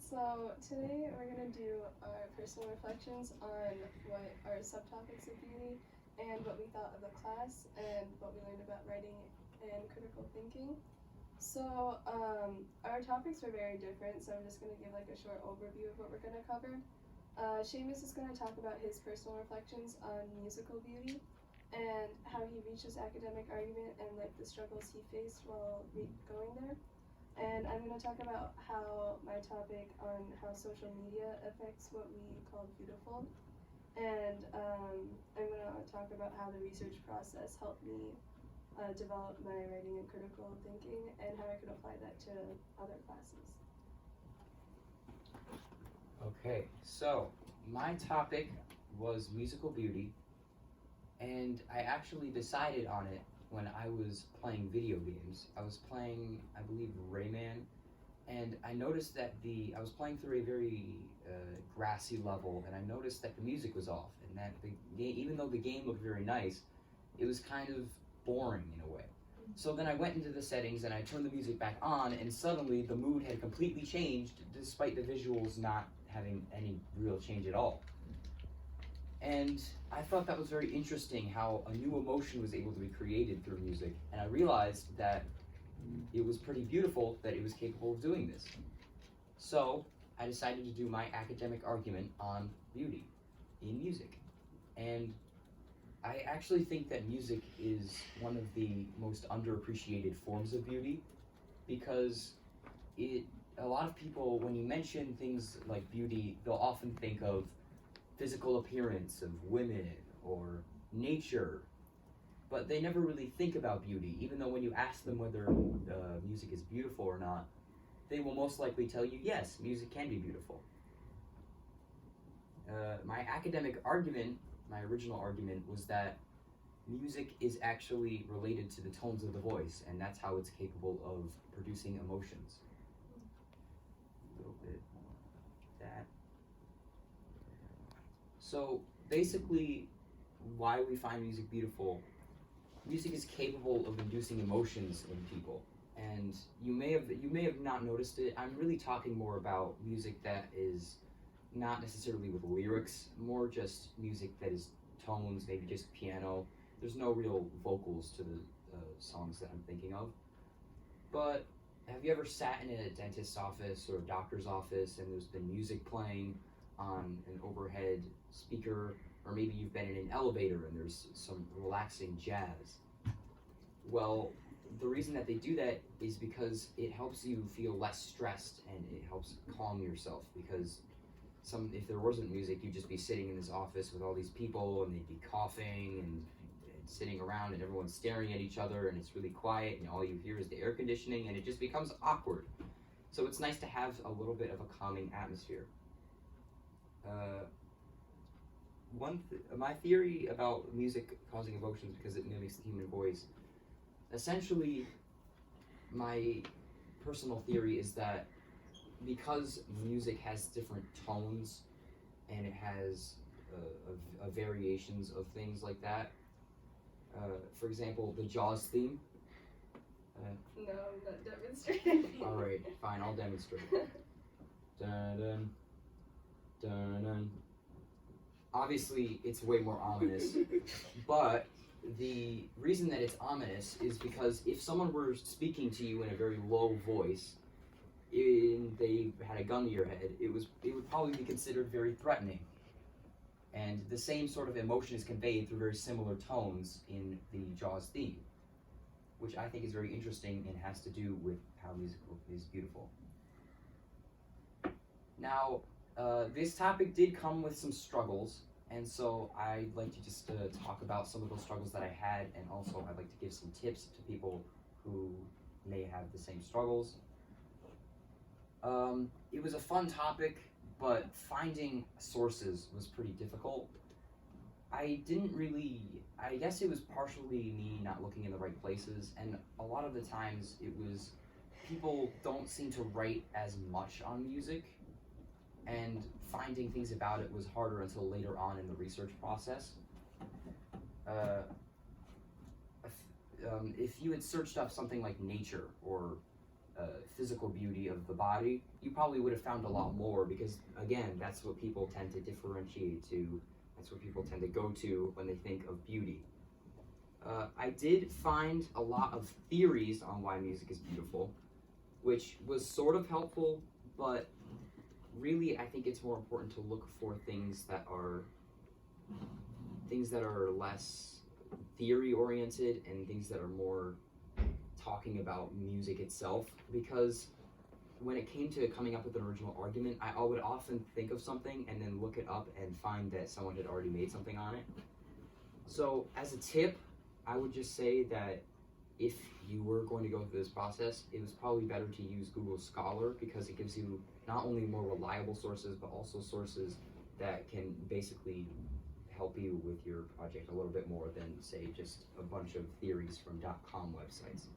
So today we're going to do our personal reflections on what our subtopics of beauty and what we thought of the class and what we learned about writing and critical thinking. So our topics were very different, so I'm just going to give like a short overview of what we're going to cover. Seamus is going to talk about his personal reflections on musical beauty and how he reached his academic argument and like the struggles he faced while going there. And I'm going to talk about how my topic on how social media affects what we call beautiful. And I'm going to talk about how the research process helped me develop my writing and critical thinking and how I could apply that to other classes. Okay, so my topic was musical beauty, and I actually decided on it when I was playing video games. I was playing, I believe, Rayman, and I noticed that I was playing through a very grassy level, and I noticed that the music was off, and that even though the game looked very nice, it was kind of boring in a way. So then I went into the settings and I turned the music back on, and suddenly the mood had completely changed despite the visuals not having any real change at all. And I thought that was very interesting how a new emotion was able to be created through music, and I realized that it was pretty beautiful that it was capable of doing this. So I decided to do my academic argument on beauty in music. And I actually think that music is one of the most underappreciated forms of beauty, because a lot of people, when you mention things like beauty, they'll often think of physical appearance of women or nature, but they never really think about beauty, even though when you ask them whether music is beautiful or not, they will most likely tell you, yes, music can be beautiful. My academic argument, my original argument, was that music is actually related to the tones of the voice, and that's how it's capable of producing emotions. A little bit more of that. So basically, why we find music beautiful: music is capable of inducing emotions in people. And you may have not noticed it. I'm really talking more about music that is not necessarily with lyrics, more just music that is tones, maybe just piano. There's no real vocals to the songs that I'm thinking of. But have you ever sat in a dentist's office or a doctor's office and there's been music playing on an overhead speaker, or maybe you've been in an elevator and there's some relaxing jazz? Well, the reason that they do that is because it helps you feel less stressed and it helps calm yourself, because if there wasn't music, you'd just be sitting in this office with all these people and they'd be coughing and sitting around and everyone's staring at each other and it's really quiet and all you hear is the air conditioning and it just becomes awkward. So it's nice to have a little bit of a calming atmosphere. My theory about music causing emotions because it mimics the human voice, essentially my personal theory is that because music has different tones and it has variations of things like that. For example, the Jaws theme. No, I'm not demonstrating. All right, fine, I'll demonstrate. Dun dun dun dun. Obviously, it's way more ominous, but the reason that it's ominous is because if someone were speaking to you in a very low voice, and they had a gun to your head, it would probably be considered very threatening. And the same sort of emotion is conveyed through very similar tones in the Jaws theme, which I think is very interesting and has to do with how music is beautiful. Now, this topic did come with some struggles, and so I'd like to just talk about some of those struggles that I had, and also I'd like to give some tips to people who may have the same struggles. It was a fun topic, but finding sources was pretty difficult. I guess it was partially me not looking in the right places, and a lot of the times it was people don't seem to write as much on music, and finding things about it was harder until later on in the research process. If you had searched up something like nature or physical beauty of the body, you probably would have found a lot more because, again, that's what people tend to differentiate to. That's what people tend to go to when they think of beauty. I did find a lot of theories on why music is beautiful, which was sort of helpful, but really I think it's more important to look for things that are less theory oriented and things that are more talking about music itself, because when it came to coming up with an original argument, I would often think of something and then look it up and find that someone had already made something on it. So as a tip, I would just say that if you were going to go through this process, it was probably better to use Google Scholar because it gives you not only more reliable sources, but also sources that can basically help you with your project a little bit more than, say, just a bunch of theories from .com websites.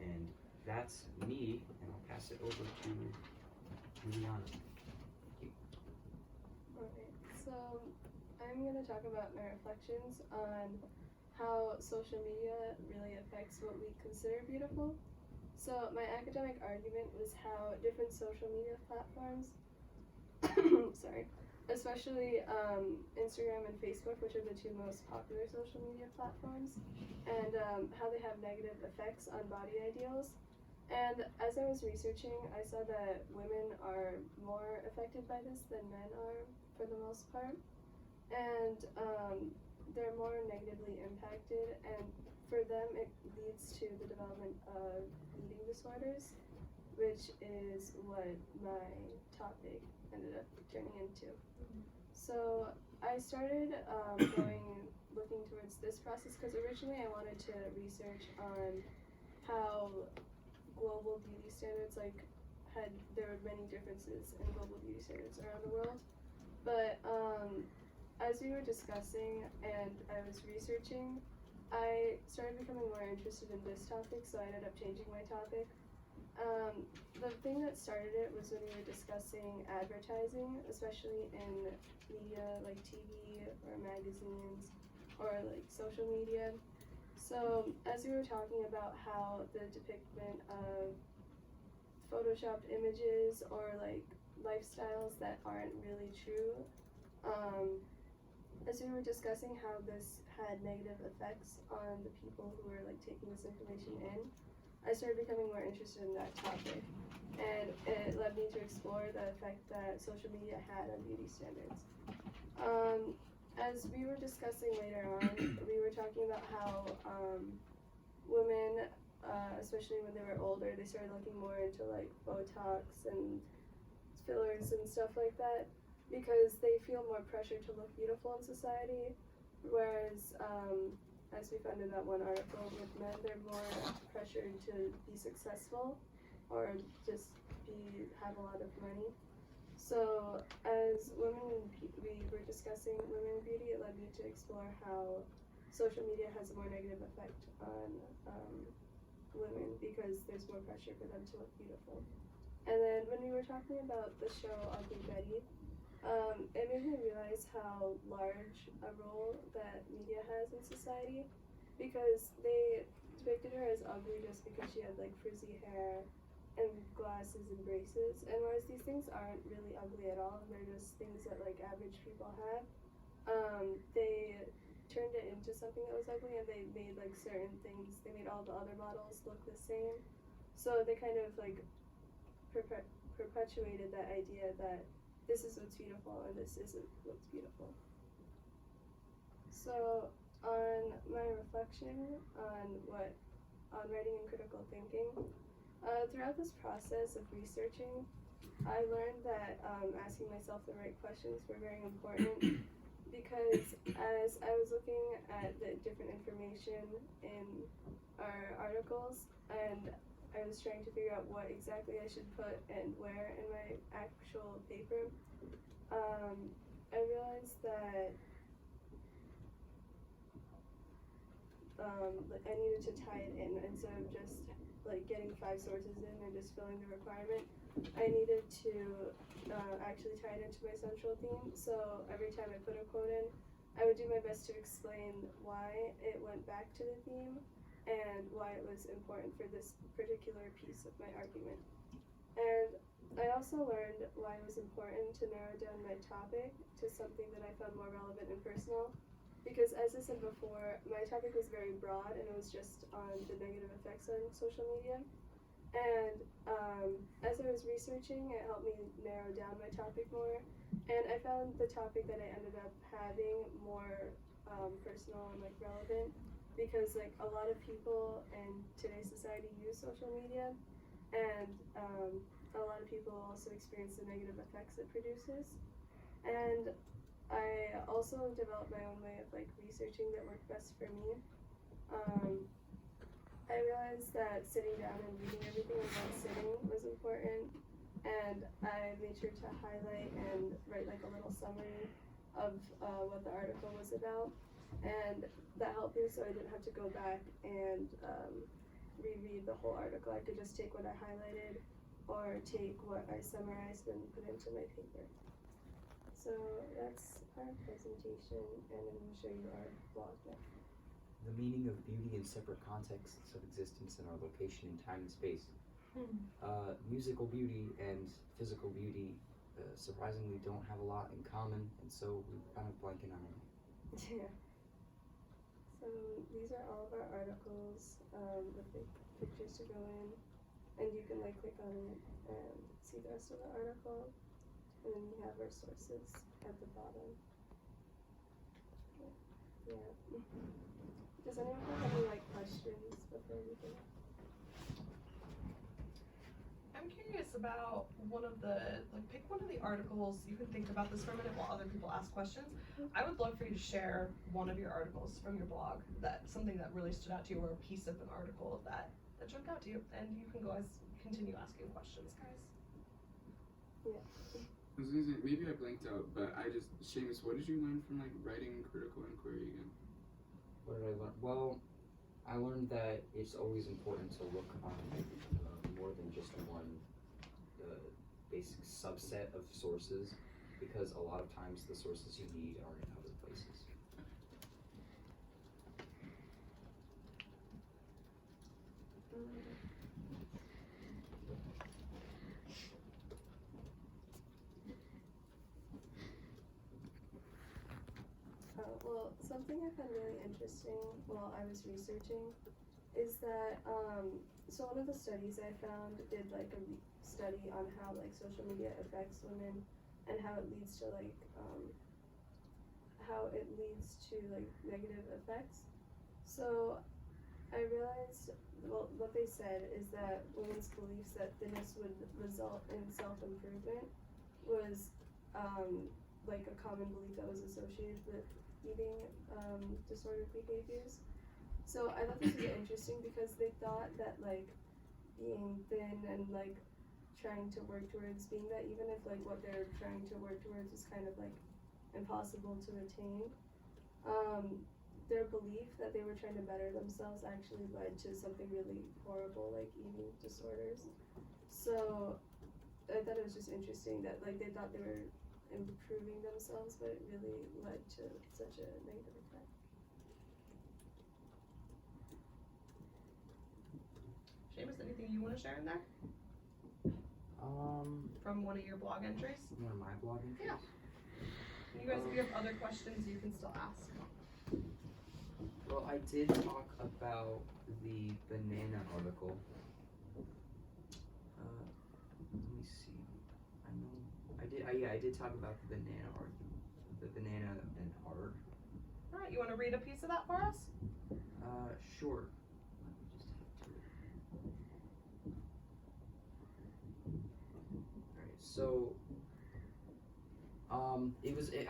And that's me, and I'll pass it over to Juliana. Alright, so I'm going to talk about my reflections on how social media really affects what we consider beautiful. So my academic argument was how different social media platforms, sorry, especially Instagram and Facebook, which are the two most popular social media platforms, and how they have negative effects on body ideals. And as I was researching, I saw that women are more affected by this than men are for the most part, and they're more negatively impacted, and for them it leads to the development of eating disorders, which is what my topic ended up turning into. So I started looking towards this process because originally I wanted to research on how global beauty standards, there were many differences in global beauty standards around the world. But as we were discussing and I was researching, I started becoming more interested in this topic, so I ended up changing my topic. The thing that started it was when we were discussing advertising, especially in media like TV or magazines or like social media. So as we were talking about how the depiction of photoshopped images or like lifestyles that aren't really true, as we were discussing how this had negative effects on the people who were like taking this information in, I started becoming more interested in that topic, and it led me to explore the effect that social media had on beauty standards. As we were discussing later on, we were talking about how women, especially when they were older, they started looking more into like Botox and fillers and stuff like that because they feel more pressure to look beautiful in society, whereas as we found in that one article with men, they're more pressured to be successful or just have a lot of money. So as we were discussing women in beauty, it led me to explore how social media has a more negative effect on women because there's more pressure for them to look beautiful. And then when we were talking about the show Ugly Betty, it made me realize how large a role that media has in society, because they depicted her as ugly just because she had like frizzy hair and glasses and braces, and whereas these things aren't really ugly at all, they're just things that like average people have, they turned it into something that was ugly, and they made like certain things, they made all the other models look the same, so they kind of like perpetuated that idea that this is what's beautiful and this isn't what's beautiful. So on my reflection on writing and critical thinking, throughout this process of researching, I learned that asking myself the right questions were very important because as I was looking at the different information in our articles and I was trying to figure out what exactly I should put and where in my actual paper, I realized that I needed to tie it in instead of just like getting 5 sources in and just filling the requirement. I needed to actually tie it into my central theme, so every time I put a quote in, I would do my best to explain why it went back to the theme and why it was important for this particular piece of my argument. And I also learned why it was important to narrow down my topic to something that I found more relevant and personal. Because as I said before, my topic was very broad and it was just on the negative effects on social media. And as I was researching, it helped me narrow down my topic more. And I found the topic that I ended up having more personal and like relevant because like a lot of people in today's society use social media, and a lot of people also experience the negative effects it produces. And I also developed my own way of like researching that worked best for me. I realized that sitting down and reading everything in one sitting was important, and I made sure to highlight and write like a little summary of what the article was about, and that helped me so I didn't have to go back and reread the whole article. I could just take what I highlighted or take what I summarized and put into my paper. So that's our presentation, and I'm going to show you our blog now. The meaning of beauty in separate contexts of existence in our location in time and space. Musical beauty and physical beauty surprisingly don't have a lot in common, and so we're kind of blanking on it. Yeah. So these are all of our articles with the pictures to go in, and you can like click on it and see the rest of the article, and then we have our sources at the bottom. Yeah. Does anyone have any like questions before we go? I'm curious about pick one of the articles. You can think about this for a minute while other people ask questions. I would love for you to share one of your articles from your blog, something that really stood out to you, or a piece of an article that jumped out to you, and you can continue asking questions, guys. Yeah. I was gonna say, maybe I blanked out, but Seamus, what did you learn from like writing critical inquiry again? What did I learn? Well, I learned that it's always important to look on more than just one basic subset of sources, because a lot of times the sources you need are in other places. Well, something I found really interesting while I was researching is that, so one of the studies I found did like a study on how like social media affects women and how it leads to like, negative effects. So I realized, well, what they said is that women's beliefs that thinness would result in self-improvement was like a common belief that was associated with eating disordered behaviors. So I thought this was interesting because they thought that like being thin and like trying to work towards being that, even if like what they're trying to work towards is kind of like impossible to attain, their belief that they were trying to better themselves actually led to something really horrible, like eating disorders. So I thought it was just interesting that like they thought they were improving themselves, but it really led to such a negative effect. Seamus, anything you want to share in there from one of your blog entries? One of my blog entries? Yeah. You guys, if you have other questions, you can still ask. Well, I did talk about the banana article. Let me see. I did talk about the banana argument, the banana and art. All right, you want to read a piece of that for us? Sure. Let me just have to. Alright, so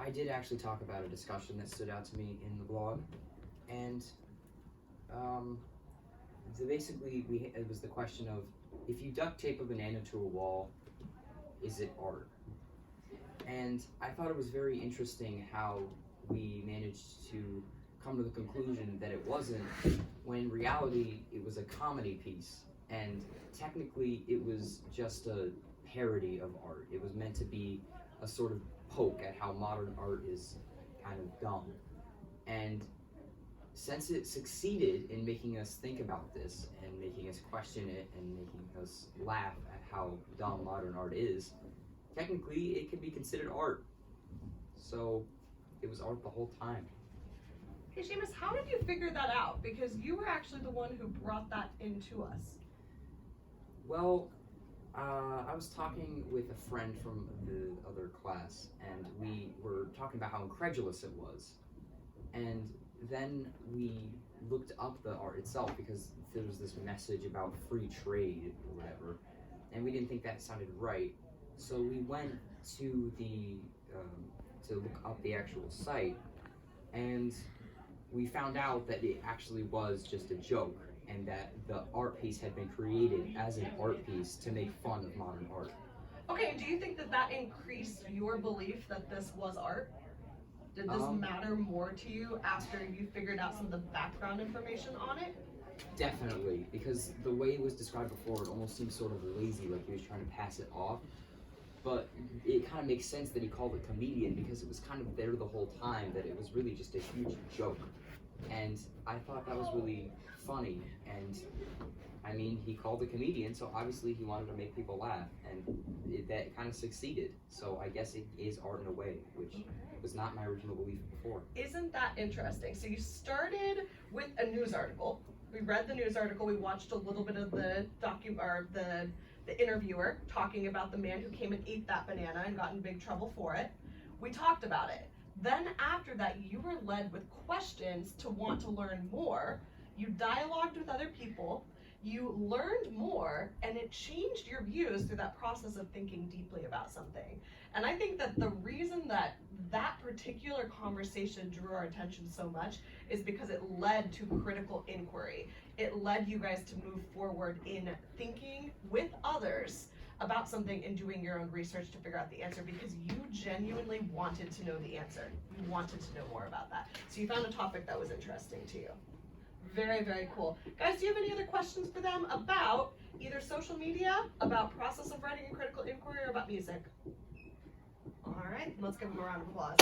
I did actually talk about a discussion that stood out to me in the blog, and basically it was the question of, if you duct tape a banana to a wall, is it art? And I thought it was very interesting how we managed to come to the conclusion that it wasn't, when in reality it was a comedy piece, and technically it was just a parody of art. It was meant to be a sort of poke at how modern art is kind of dumb. And since it succeeded in making us think about this and making us question it and making us laugh at how dumb modern art is, technically it can be considered art. So it was art the whole time. Hey Seamus, how did you figure that out? Because you were actually the one who brought that into us. Well, I was talking with a friend from the other class, and we were talking about how incredulous it was. And then we looked up the art itself because there was this message about free trade or whatever, and we didn't think that sounded right. So we went to the to look up the actual site, and we found out that it actually was just a joke, and that the art piece had been created as an art piece to make fun of modern art. Okay, do you think that that increased your belief that this was art? Did this matter more to you after you figured out some of the background information on it? Definitely, because the way it was described before, it almost seemed sort of lazy, like he was trying to pass it off. But it kind of makes sense that he called it comedian, because it was kind of there the whole time, that it was really just a huge joke. And I thought that was really funny, and I mean, he called it comedian, so obviously he wanted to make people laugh, and that kind of succeeded. So I guess it is art in a way, which was not my original belief before. Isn't that interesting? So you started with a news article. We read the news article. We watched a little bit of the the interviewer talking about the man who came and ate that banana and got in big trouble for it. We talked about it. Then after that, you were led with questions to want to learn more. You dialogued with other people. You learned more, and it changed your views through that process of thinking deeply about something. And I think that the reason that that particular conversation drew our attention so much is because it led to critical inquiry. It led you guys to move forward in thinking with others about something and doing your own research to figure out the answer, because you genuinely wanted to know the answer. You wanted to know more about that. So you found a topic that was interesting to you. Very, very cool. Guys, do you have any other questions for them about either social media, about process of writing and critical inquiry, or about music? All right, let's give them a round of applause.